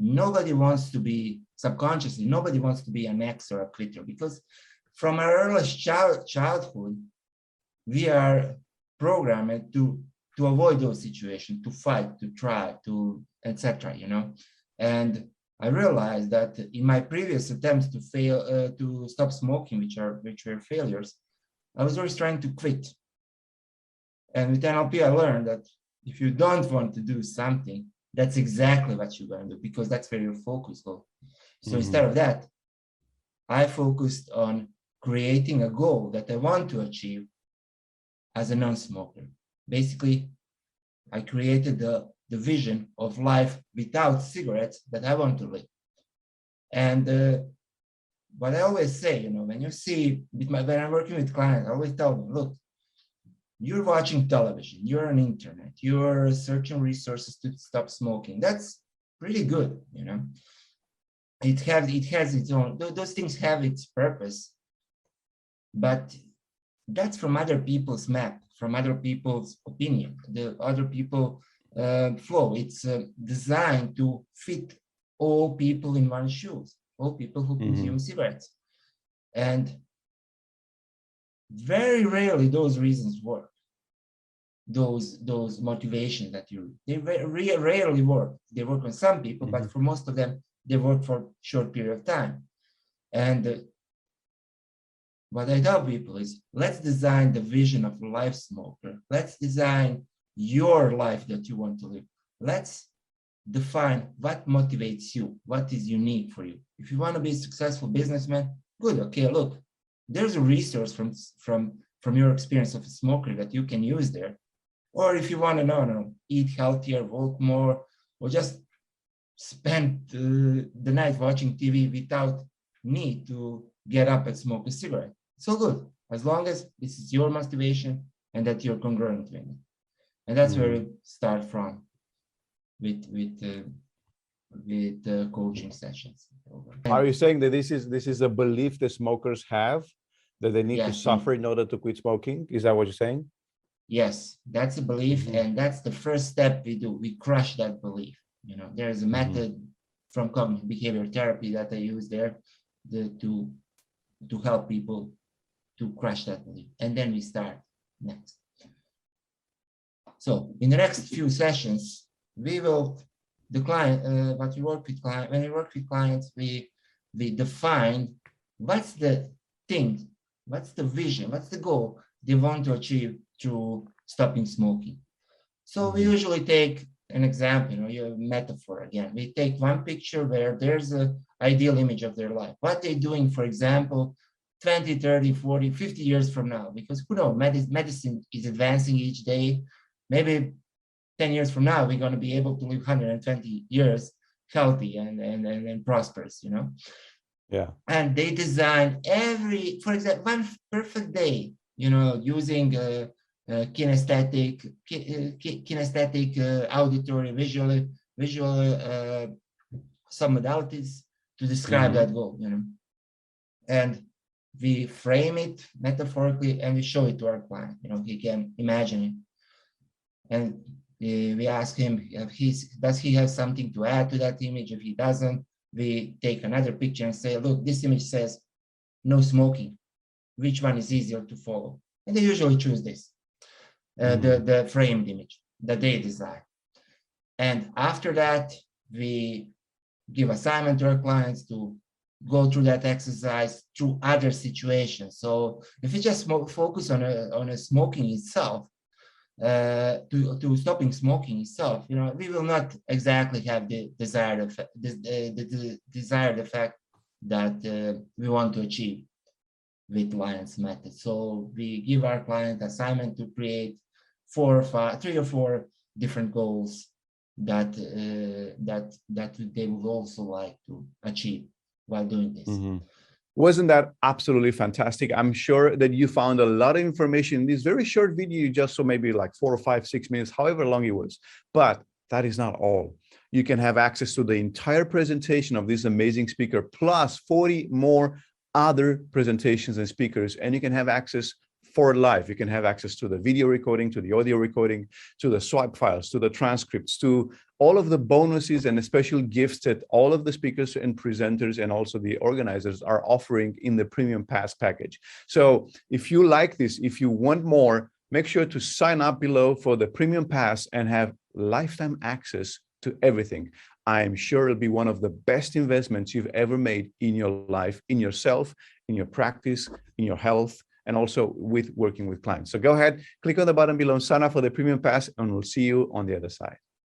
nobody wants to be, subconsciously, nobody wants to be an ex or a quitter, because from our earliest childhood, we are programmed to avoid those situations, to fight, to try, to etc. And I realized that in my previous attempts to stop smoking, which were failures, I was always trying to quit. And with NLP, I learned that if you don't want to do something, that's exactly what you're going to do, because that's where your focus goes. So instead of that, I focused on creating a goal that I want to achieve as a non-smoker. Basically, I created the vision of life without cigarettes that I want to live. And what I always say, when you see, when I'm working with clients, I always tell them, look, you're watching television, you're on internet, you're searching resources to stop smoking. That's pretty good, It has its own, those things have its purpose, but that's from other people's map, from other people's opinion, the other people flow. It's designed to fit all people in one shoes, all people who consume cigarettes. And very rarely those reasons work. Those motivations that they rarely work. They work on some people, but for most of them, they work for a short period of time. And what I tell people is, let's design the vision of a life smoker. Let's design your life that you want to live. Let's define what motivates you, what is unique for you. If you want to be a successful businessman, good. Okay, look, there's a resource from your experience of a smoker that you can use there. Or if you want to eat healthier, walk more, or just spend the night watching TV without need to get up and smoke a cigarette. So good, as long as this is your motivation and that you're congruent with it. And that's where we start from with coaching sessions. Are you saying that this is a belief the smokers have, that they need to suffer in order to quit smoking? Is that what you're saying? Yes, that's a belief, and that's the first step we do. We crush that belief. There's a method from cognitive behavior therapy that I use there to help people to crush that belief. And then we start next. So in the next few sessions, we will, when we work with clients, we define what's the thing, what's the vision, what's the goal they want to achieve through stopping smoking. So we usually take an example, your metaphor again. We take one picture where there's an ideal image of their life. What they're doing, for example, 20, 30, 40, 50 years from now, because who knows, medicine is advancing each day. Maybe 10 years from now, we're going to be able to live 120 years healthy and prosperous, Yeah. And they design for example, one perfect day, using kinesthetic, auditory, visual some modalities to describe that goal, And we frame it metaphorically and we show it to our client. He can imagine it. And we ask him does he have something to add to that image? If he doesn't, we take another picture and say, look, this image says no smoking. Which one is easier to follow? And they usually choose this, the framed image that they design. And after that, we give assignment to our clients to go through that exercise through other situations. So if we just focus on a smoking itself, to stopping smoking itself, we will not exactly have the desired effect, the desired effect that we want to achieve with Li.O.N.S method. So we give our client assignment to create 3 or 4 different goals that they would also like to achieve while doing this. Wasn't that absolutely fantastic? I'm sure that you found a lot of information in this very short video you just saw, maybe like 4 or 5, 6 minutes, however long it was. But that is not all. You can have access to the entire presentation of this amazing speaker, plus 40 more other presentations and speakers, and you can have access for life. You can have access to the video recording, to the audio recording, to the swipe files, to the transcripts, to all of the bonuses and the special gifts that all of the speakers and presenters and also the organizers are offering in the Premium Pass package. So if you like this, if you want more, make sure to sign up below for the Premium Pass and have lifetime access to everything. I'm sure it'll be one of the best investments you've ever made in your life, in yourself, in your practice, in your health, and also with working with clients. So go ahead, click on the button below, sign up for the Premium Pass, and we'll see you on the other side.